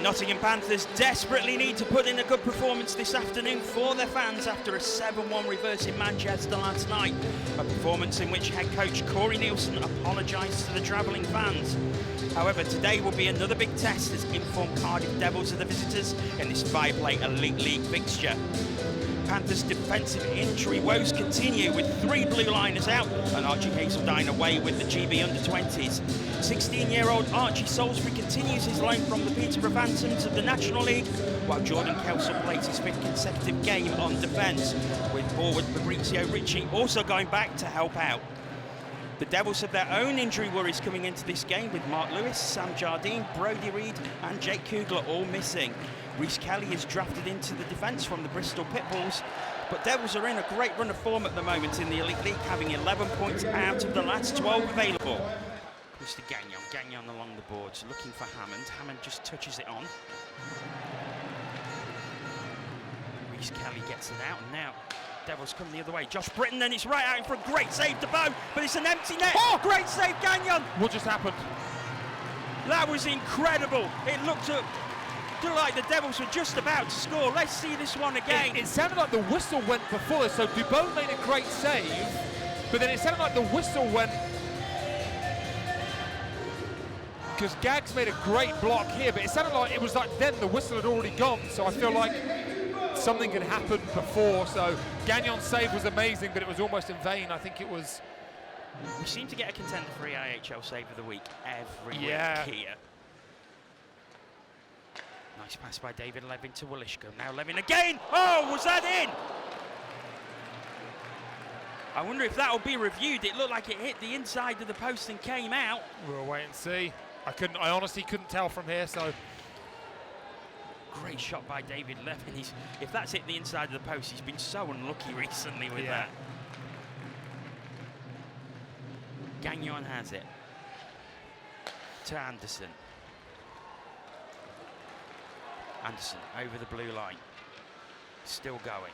Nottingham Panthers desperately need to put in a good performance this afternoon for their fans after a 7-1 reverse in Manchester last night. A performance in which head coach Neilson apologised to the travelling fans. However, today will be another big test as informed Cardiff Devils are the visitors in this Viaplay Elite League fixture. Panthers' defensive injury woes continue with 3 blue liners out and Archie Hazeldine away with the GB under-20s. 16-year-old Archie Salisbury continues his loan from the Peterborough Phantoms of the National League, while Jordan Kelsall plays his 5th consecutive game on defence, with forward Fabrizio Ricci also going back to help out. The Devils have their own injury worries coming into this game, with Mark Lewis, Sam Jardine, Brodie Reid and Jake Kugler all missing. Rhys Kelly is drafted into the defence from the Bristol Pitbulls, but Devils are in a great run of form at the moment in the Elite League, having 11 points out of the last 12 available. Mr. Gagnon along the boards, looking for Hammond. Hammond just touches it on. Rhys Kelly gets it out, and now Devils come the other way. Josh Britton, and it's right out in front. Great save to Bow, but it's an empty net. Oh! Great save, Gagnon! What just happened? That was incredible. It looked like the Devils were just about to score. Let's see this one again. It sounded like the whistle went for Fuller, so Dupont made a great save, but then it sounded like the whistle went, because Gags made a great block here, but it sounded like it was like then the whistle had already gone, so I feel like something had happened before. So Gagnon's save was amazing, but it was almost in vain. I think it was... We seem to get a contender for EIHL Save of the Week every week here. Nice pass by David Levin to Willishko. Now Levin again! Oh, was that in? I wonder if that will be reviewed. It looked like it hit the inside of the post and came out. We'll wait and see. I honestly couldn't tell from here, so... Great shot by David Levin. If that's hit the inside of the post, he's been so unlucky recently with that. Gagnon has it. To Anderson. Anderson over the blue line. Still going.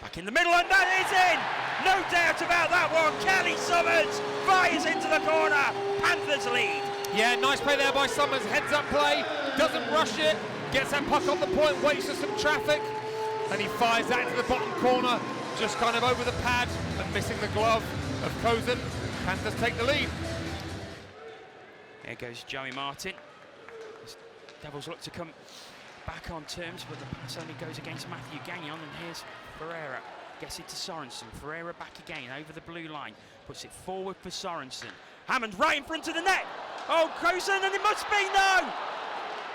Back in the middle, and that is in! No doubt about that one. Kelly Summers fires into the corner. Panthers lead. Yeah, nice play there by Summers. Heads up play, doesn't rush it, gets that puck on the point, waits for some traffic, and he fires that into the bottom corner, just kind of over the pad and missing the glove of Cozen. Panthers take the lead. There goes Joey Martin. Devils look to come back on terms, but the pass only goes against Matthew Gagnon, and here's Ferreira. Gets it to Sorensen. Ferreira back again over the blue line. Puts it forward for Sorensen. Hammond right in front of the net. Oh, Cozen, and it must be no!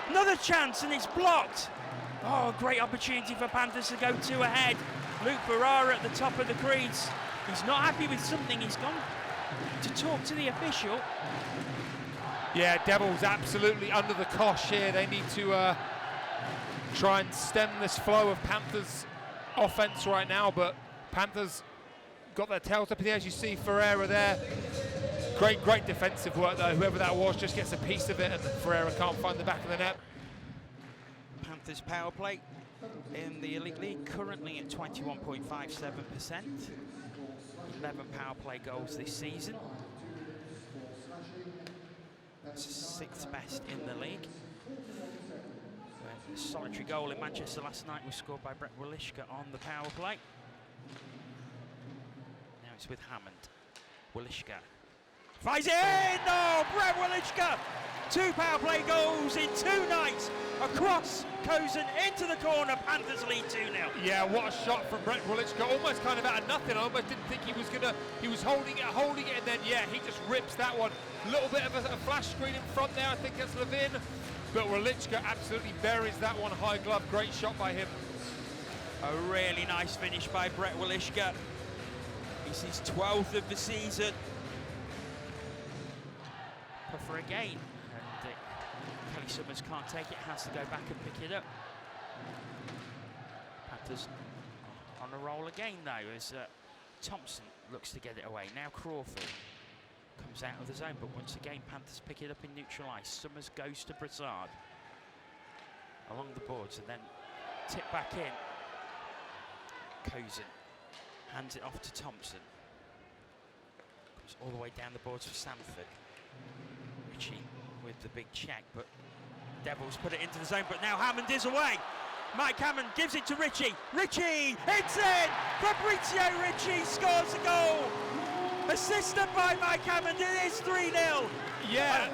Another chance, and it's blocked. Oh, great opportunity for Panthers to go 2 ahead. Luke Ferrara at the top of the crease. He's not happy with something. He's gone to talk to the official. Yeah, Devils absolutely under the cosh here. They need to try and stem this flow of Panthers offense right now, but Panthers got their tails up in the air. As you see Ferreira there. Great defensive work though. Whoever that was just gets a piece of it, and Ferreira can't find the back of the net. Panthers power play in the Elite League currently at 21.57%. 11 power play goals this season. That's 6th best in the league. A solitary goal in Manchester last night was scored by Brett Willishka on the power play. Now it's with Hammond. Willishka fires it in! Oh, Brett Willishka! 2 power play goals in 2 nights across Cozen into the corner. Panthers lead 2-0. Yeah, what a shot from Brett Willishka. Almost kind of out of nothing. I almost didn't think he was gonna. He was holding it, and then yeah, he just rips that one. A little bit of a flash screen in front there. I think that's Levin, but Willishka absolutely buries that one high glove. Great shot by him. A really nice finish by Brett Willishka. It's his 12th of the season. Puffer again, and Kelly Summers can't take it, has to go back and pick it up. Panthers on a roll again though, as Thompson looks to get it away. Now Crawford comes out of the zone, but once again Panthers pick it up in neutral ice. Summers goes to Brassard along the boards and then tip back in. Cozen hands it off to Thompson. Comes all the way down the boards for Sanford. Ritchie with the big check, but Devils put it into the zone, but now Hammond is away. Mike Hammond gives it to Ritchie. Ritchie, it's in! Fabrizio Ritchie scores a goal! Assisted by Mike Hammond, it is 3-0. Yeah.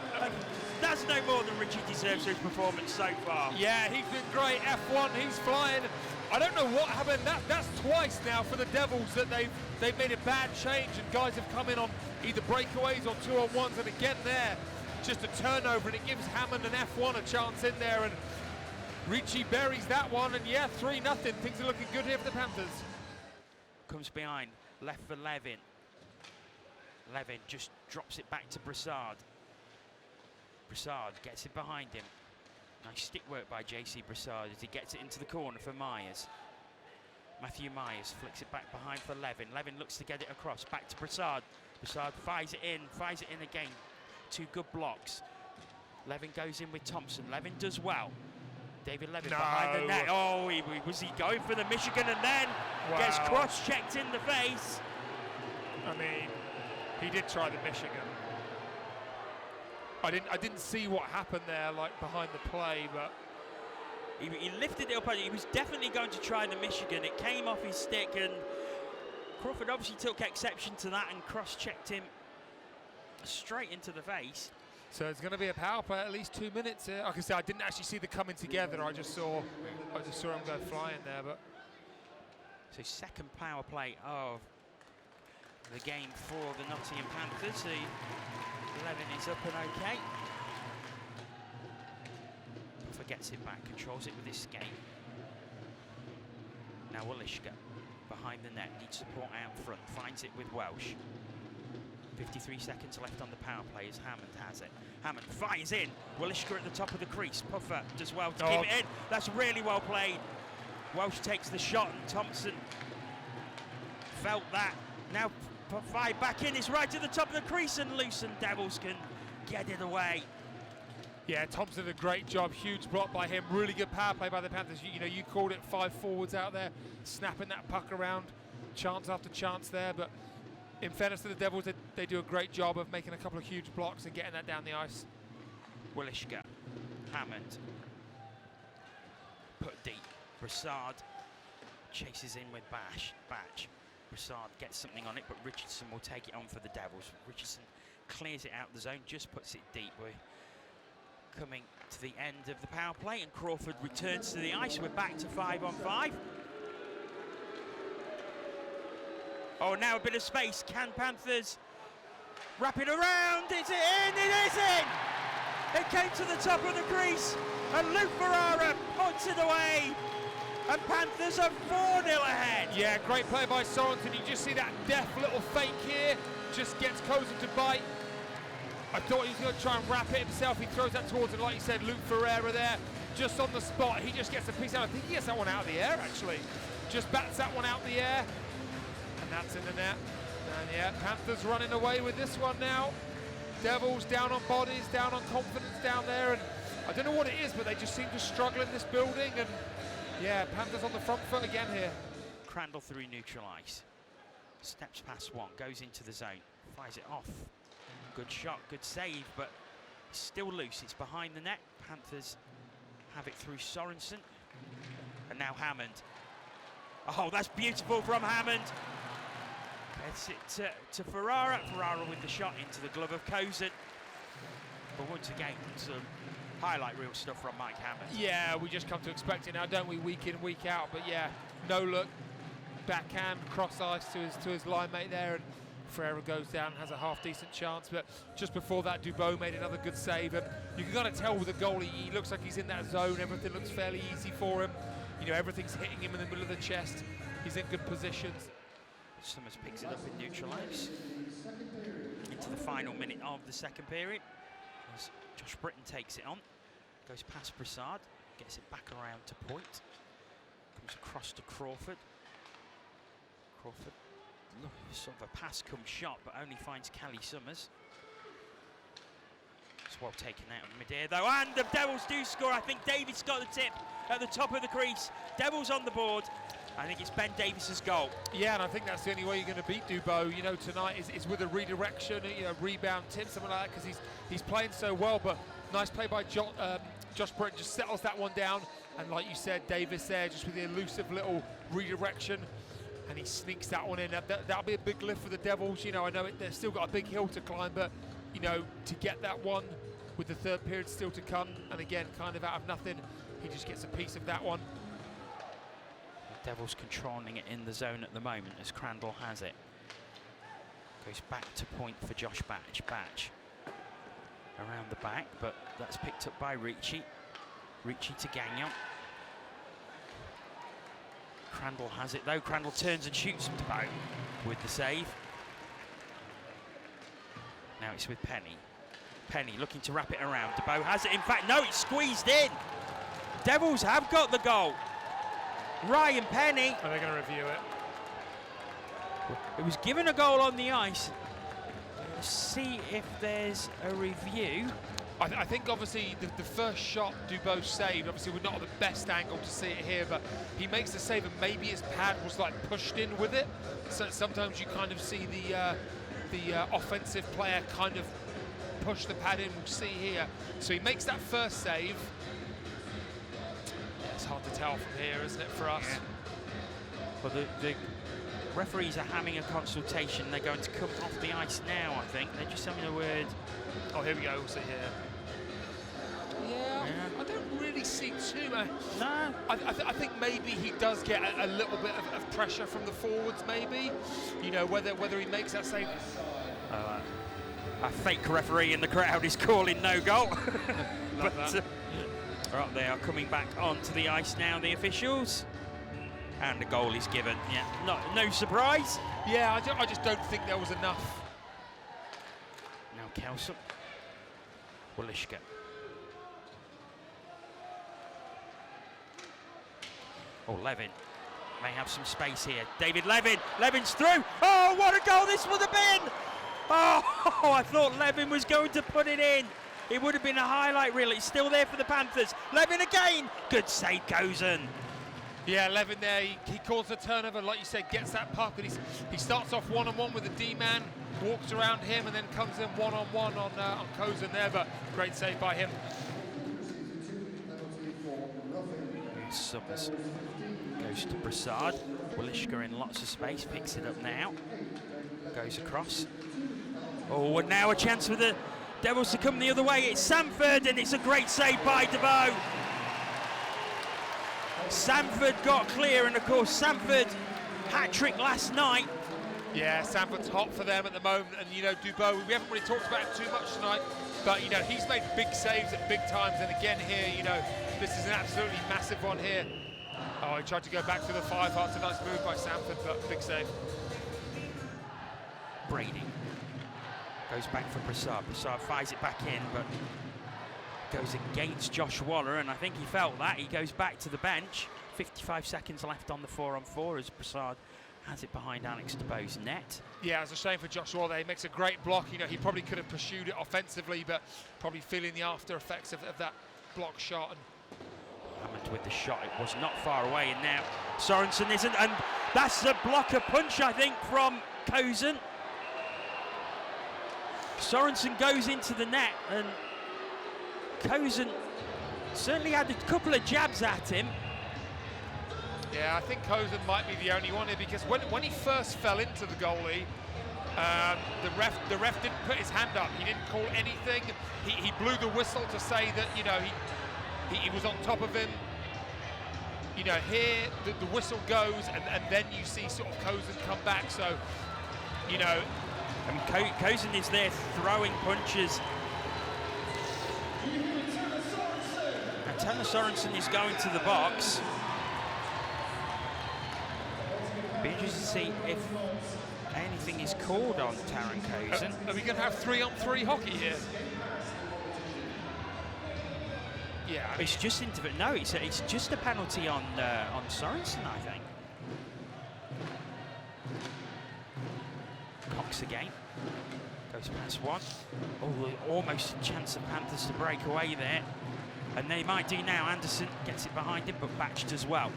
That's no more than Ritchie deserves for his performance so far. Yeah, he's been great. F1, he's flying. I don't know what happened. That's twice now for the Devils that they've made a bad change and guys have come in on either breakaways or 2-on-1s, and again there, just a turnover, and it gives Hammond and F1 a chance in there, and Ritchie buries that one, and yeah, 3-0. Things are looking good here for the Panthers. Comes behind, left for Levin. Levin just drops it back to Brassard. Brassard gets it behind him. Nice stick work by JC Brassard as he gets it into the corner for Myers. Matthew Myers flicks it back behind for Levin. Levin looks to get it across, back to Brassard. Brassard fires it in again. 2 good blocks. Levin goes in with Thompson. Levin does well. David Levin behind the net. Oh, was he going for the Michigan and then gets cross-checked in the face? I mean, he did try the Michigan. I didn't see what happened there, like behind the play, but he lifted it up. He was definitely going to try the Michigan. It came off his stick, and Crawford obviously took exception to that and cross-checked him straight into the face. So it's going to be a power play, at least 2 minutes here. Like I said, I didn't actually see the coming together. I just saw him go flying there. But so second power play of the game for the Nottingham Panthers. The 11 is up and okay. Puffer gets it back, controls it with his skate. Now Walishka behind the net, needs support out front, finds it with Welsh. 53 seconds left on the power play as Hammond has it. Hammond fires in. Walishka at the top of the crease. Puffer does well to keep it in. That's really well played. Welsh takes the shot and Thompson felt that. Now five back in. It's right to the top of the crease and Neilson. Devils can get it away. Yeah, Thompson did a great job. Huge block by him. Really good power play by the Panthers. You know, you called it 5 forwards out there, snapping that puck around. Chance after chance there, but in fairness to the Devils, they do a great job of making a couple of huge blocks and getting that down the ice. Walishka, Hammond, put deep. Brassard chases in with Batch. Brassard gets something on it, but Richardson will take it on for the Devils. Richardson clears it out the zone, just puts it deep. We're coming to the end of the power play, and Crawford returns to the ice. We're back to 5-on-5. Oh, now a bit of space. Can Panthers wrap it around? Is it in? It is in! It came to the top of the crease, and Luke Ferrara puts it away, and Panthers are 4-0 ahead. Yeah, great play by Sorensen. You just see that deft little fake here, just gets Koza to bite. I thought he was going to try and wrap it himself. He throws that towards him, like you said, Luke Ferrara there, just on the spot. He just gets a piece out. I think he gets that one out of the air, actually. Just bats that one out the air. And that's in the net. And yeah, Panthers running away with this one now. Devils down on bodies, down on confidence down there. And I don't know what it is, but they just seem to struggle in this building. And yeah, Panthers on the front foot again here. Crandall through neutral ice. Steps past one, goes into the zone, fires it off. Good shot, good save, but it's still loose. It's behind the net. Panthers have it through Sorensen. And now Hammond. Oh, that's beautiful from Hammond. Gets it to Ferrara. Ferrara with the shot into the glove of Kozen. But once again, some highlight reel stuff from Mike Hammond. Yeah, we just come to expect it now, don't we? Week in, week out. But yeah, no look, backhand, cross ice to his line mate there, and Ferrara goes down, has a half decent chance. But just before that, Dupont made another good save, and you can kind of tell with the goalie, he looks like he's in that zone. Everything looks fairly easy for him. You know, everything's hitting him in the middle of the chest. He's in good positions. Summers picks it up in neutral ice. Into the final minute of the second period. As Josh Britton takes it on. Goes past Brassard. Gets it back around to Point. Comes across to Crawford. Crawford, look, sort of a pass come shot, but only finds Kelly Summers. It's well taken out of mid-air though, and the Devils do score. I think Davis got the tip at the top of the crease. Devils on the board. I think it's Ben Davis's goal. Yeah, and I think that's the only way you're going to beat Dupont, you know, tonight is with a redirection, you know, rebound tip, something like that, because he's playing so well. But nice play by Josh Britton just settles that one down, and like you said, Davis there just with the elusive little redirection, and he sneaks that one in. That'll be a big lift for the Devils. You know, I know they've still got a big hill to climb, but you know, to get that one with the third period still to come, and again, kind of out of nothing, he just gets a piece of that one. The Devils controlling it in the zone at the moment as Crandall has it. Goes back to point for Josh Batch. Batch around the back, but that's picked up by Ricci. Ricci to Gagnon. Crandall has it though. Crandall turns and shoots Dupont with the save. Now it's with Penny. Penny looking to wrap it around. Dupont has it. In fact, no, it's squeezed in. Devils have got the goal. Ryan Penny. Are they going to review it? It was given a goal on the ice. Let's see if there's a review. I think obviously the first shot Dupont saved, obviously we're not at the best angle to see it here, but he makes the save and maybe his pad was like pushed in with it. So sometimes you kind of see the offensive player kind of push the pad in, we'll see here. So he makes that first save. Yeah, it's hard to tell from here, isn't it, for us? Yeah. Well, the referees are having a consultation. They're going to come off the ice now, I think. They're just having a word. Oh, here we go, we'll see here. Yeah, I don't really see too much. No. I think maybe he does get a little bit of pressure from the forwards, maybe. You know, whether he makes that save. A fake referee in the crowd is calling no goal. But right, they are coming back onto the ice now, the officials. And the goal is given. Yeah, no surprise. Yeah, I just don't think there was enough. Now Kelso. Walishka. Oh, Levin may have some space here. David Levin. Levin's through. Oh, what a goal this would have been! Oh, I thought Levin was going to put it in. It would have been a highlight reel. It's still there for the Panthers. Levin again. Good save, Cozen. Yeah, Levin there, he calls the turnover, like you said, gets that puck, and he starts off one-on-one with the D-man, walks around him, and then comes in one-on-one on Cozen there, but great save by him. Summers goes to Brassard. Walishka in lots of space, picks it up now. Goes across. Oh, and now a chance for the Devils to come the other way. It's Sanford, and it's a great save by Dupont. Sanford got clear, and of course Sanford hat-trick last night. Yeah, Sanford's hot for them at the moment, and you know, Dupont, we haven't really talked about it too much tonight, but you know, he's made big saves at big times, and again here, you know, this is an absolutely massive one here. Oh, he tried to go back to the 5 hearts, a nice move by Sanford, but big save. Brodie goes back for Brassard. Brassard fires it back in, but goes against Josh Waller, and I think he felt that. He goes back to the bench. 55 seconds left on the 4-on-4 as Brassard has it behind Alex Dupont's net. Yeah, it's a shame for Josh Waller. He makes a great block. You know, he probably could have pursued it offensively, but probably feeling the after effects of that block shot. And Hammond with the shot. It was not far away, and now Sorensen isn't, and that's a blocker punch, I think, from Cozen. Sorensen goes into the net, and Cozen certainly had a couple of jabs at him. Yeah, I think Cozen might be the only one here, because when he first fell into the goalie, the ref didn't put his hand up. He didn't call anything. He blew the whistle to say that, you know, he was on top of him. You know, here the whistle goes, and then you see sort of Cozen come back. So, you know, I mean, Cozen is there throwing punches. And Tanner Sorensen is going to the box. Be interested to see if anything is called on Taron Cozen. Are we going to have 3-on-3 hockey here? Yeah, I mean, it's just no. It's just a penalty on Sorensen, I think. Cox again. Goes past one. Oh, almost a chance of Panthers to break away there. And they might do now. Anderson gets it behind him, but Batched as well.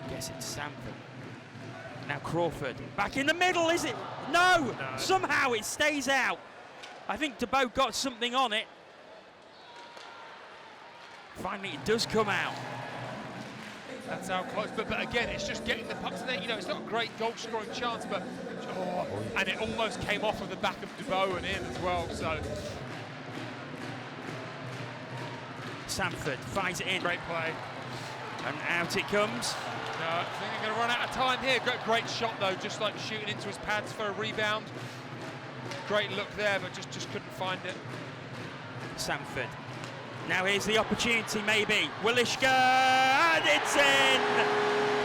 Gets it to Sanford. Now Crawford. Back in the middle, is it? No! Somehow it stays out. I think Dupont got something on it. Finally, it does come out. That's how close, but again, it's just getting the pucks in there. You know, it's not a great goal-scoring chance, but and it almost came off of the back of Dupont and in as well. So Sanford finds it in. Great play. And out it comes. No, I think they're going to run out of time here. Great shot though, just like shooting into his pads for a rebound. Great look there, but just couldn't find it. Sanford. Now here's the opportunity, maybe. Willishka, and it's in!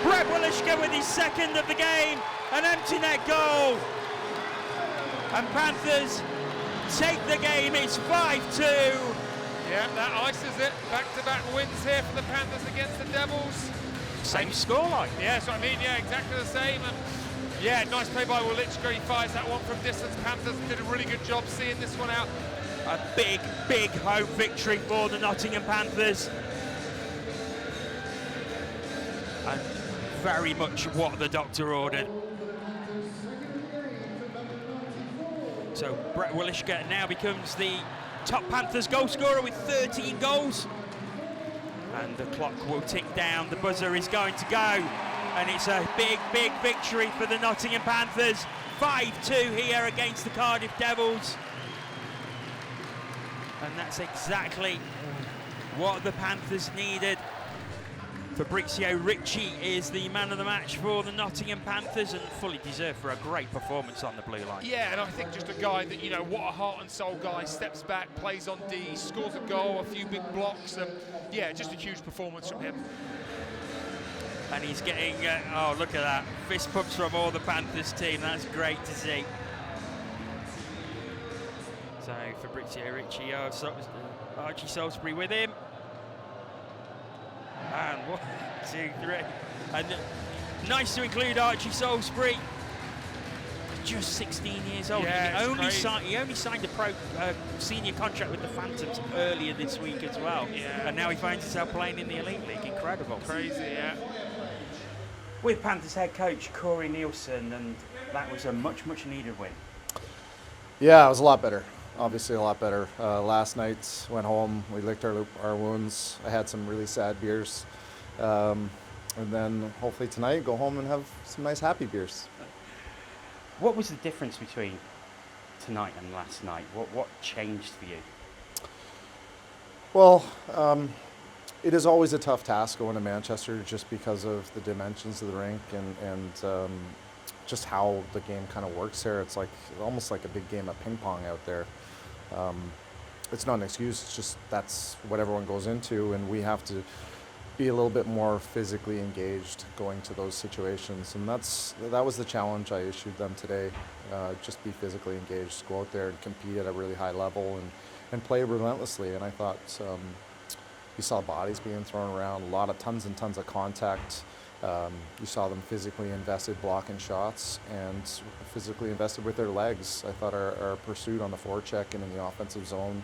Brett Willishka with his second of the game, an empty net goal. And Panthers take the game, it's 5-2. Yeah, that ices it. Back-to-back wins here for the Panthers against the Devils. Same scoreline. Yeah, that's what I mean, yeah, exactly the same. And yeah, nice play by Willishka, he fires that one from distance. Panthers did a really good job seeing this one out. A big, big home victory for the Nottingham Panthers. And very much what the doctor ordered. So Brett Willishka now becomes the top Panthers goal scorer with 13 goals. And the clock will tick down, the buzzer is going to go. And it's a big, big victory for the Nottingham Panthers. 5-2 here against the Cardiff Devils. And that's exactly what the Panthers needed. Fabrizio Ricci is the man of the match for the Nottingham Panthers and fully deserved for a great performance on the blue line. Yeah, and I think just a guy that, you know, what a heart and soul guy, steps back, plays on D, scores a goal, a few big blocks, and yeah, just a huge performance from him. And he's getting, oh, look at that, fist pumps from all the Panthers team, that's great to see. So Fabrizio Ricci, Archie Salisbury with him. And 1, 2, 3. And nice to include Archie Salisbury. Just 16 years old. Yeah, he only signed a senior contract with the Phantoms earlier this week as well. Yeah. And now he finds himself playing in the Elite League. Incredible. Crazy, yeah. With Panthers head coach Corey Neilson, and that was a much, much needed win. Yeah, it was a lot better. Obviously a lot better. Last night, went home, we licked our wounds. I had some really sad beers. And then hopefully tonight, go home and have some nice happy beers. What was the difference between tonight and last night? What changed for you? Well, it is always a tough task going to Manchester just because of the dimensions of the rink and just how the game kind of works there. It's like almost like a big game of ping pong out there. It's not an excuse, it's just that's what everyone goes into, and we have to be a little bit more physically engaged going to those situations, and that was the challenge I issued them today. Just be physically engaged, go out there and compete at a really high level and play relentlessly. And I thought you saw bodies being thrown around, tons and tons of contact. You saw them physically invested blocking shots and physically invested with their legs. I thought our pursuit on the forecheck and in the offensive zone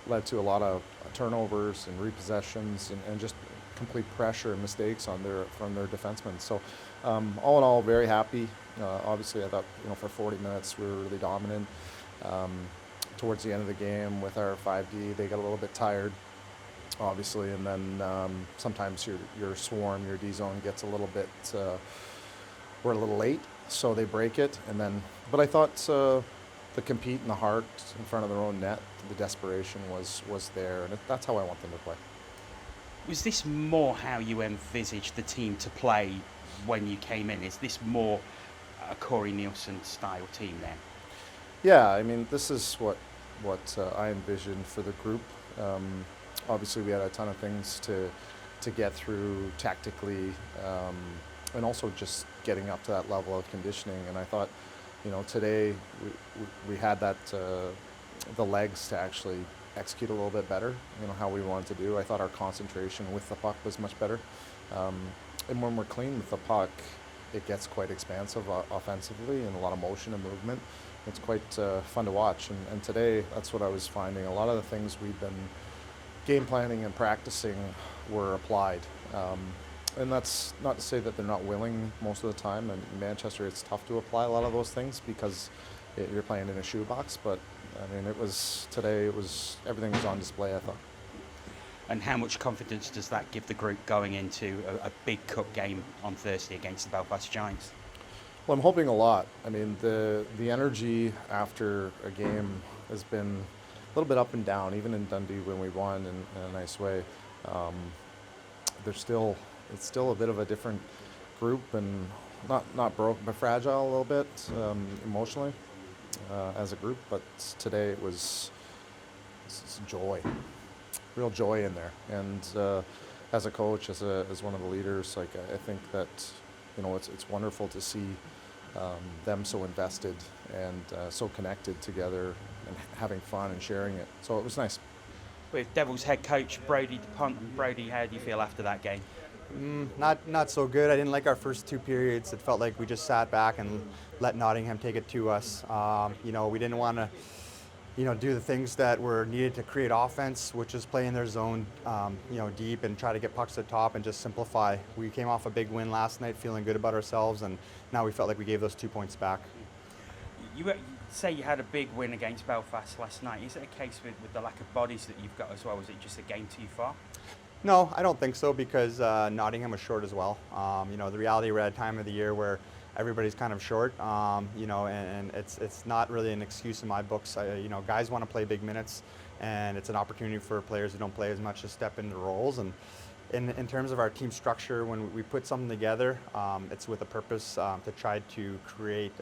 led to a lot of turnovers and repossessions and just complete pressure and mistakes from their defensemen. So all in all, very happy. Obviously, I thought for 40 minutes we were really dominant. Towards the end of the game with our 5D, they got a little bit tired, obviously, and then sometimes your swarm, your D zone gets a little bit, we're a little late, so they break it. But I thought the compete and the heart in front of their own net, the desperation was there, and that's how I want them to play. Was this more how you envisaged the team to play when you came in? Is this more a Corey Neilson style team then? Yeah, I mean, this is what I envisioned for the group. Obviously, we had a ton of things to get through tactically, and also just getting up to that level of conditioning. And I thought, today we had that the legs to actually execute a little bit better. How we wanted to do. I thought our concentration with the puck was much better. And when we're clean with the puck, it gets quite expansive offensively and a lot of motion and movement. It's quite fun to watch. And today, that's what I was finding. A lot of the things we've been game planning and practicing were applied. And that's not to say that they're not willing most of the time. And in Manchester, it's tough to apply a lot of those things because you're playing in a shoebox. But I mean, today, everything was on display, I thought. And how much confidence does that give the group going into a big cup game on Thursday against the Belfast Giants? Well, I'm hoping a lot. I mean, the energy after a game has been a little bit up and down, even in Dundee when we won in a nice way. It's still a bit of a different group, and not broke, but fragile a little bit emotionally as a group. But today it's joy, real joy in there. And as a coach, as one of the leaders, like I think that it's wonderful to see them so invested and so connected together and having fun and sharing it. So it was nice. With Devils head coach Brodie Dupont, and Brodie, how do you feel after that game? Not so good. I didn't like our first two periods. It felt like we just sat back and let Nottingham take it to us. We didn't want to, do the things that were needed to create offense, which is play in their zone, deep and try to get pucks to the top and just simplify. We came off a big win last night, feeling good about ourselves, and now we felt like we gave those 2 points back. You say you had a big win against Belfast last night. Is it a case with the lack of bodies that you've got as well? Was it just a game too far? No, I don't think so, because Nottingham was short as well. The reality, we're at a time of the year where everybody's kind of short, and it's not really an excuse in my books. Guys want to play big minutes, and it's an opportunity for players who don't play as much to step into roles. And in terms of our team structure, when we put something together, it's with a purpose to try to create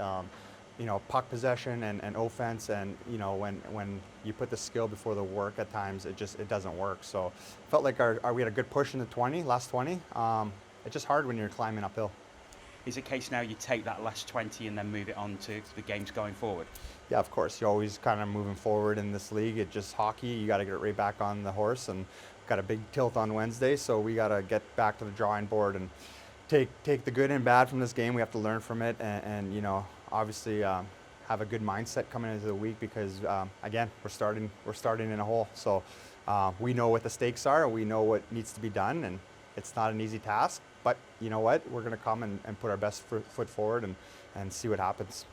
puck possession and offense, and when you put the skill before the work, at times it doesn't work. So felt like we had a good push in the last 20. It's just hard when you're climbing uphill. Is it a case now you take that last 20 and then move it on to the games going forward? Yeah, of course. You're always kind of moving forward in this league. It's just hockey. You got to get right back on the horse, and got a big tilt on Wednesday, so we got to get back to the drawing board and take the good and bad from this game. We have to learn from it, and obviously have a good mindset coming into the week, because again, we're starting in a hole. So we know what the stakes are, we know what needs to be done, and it's not an easy task, but you know what, we're going to come and put our best foot forward and see what happens.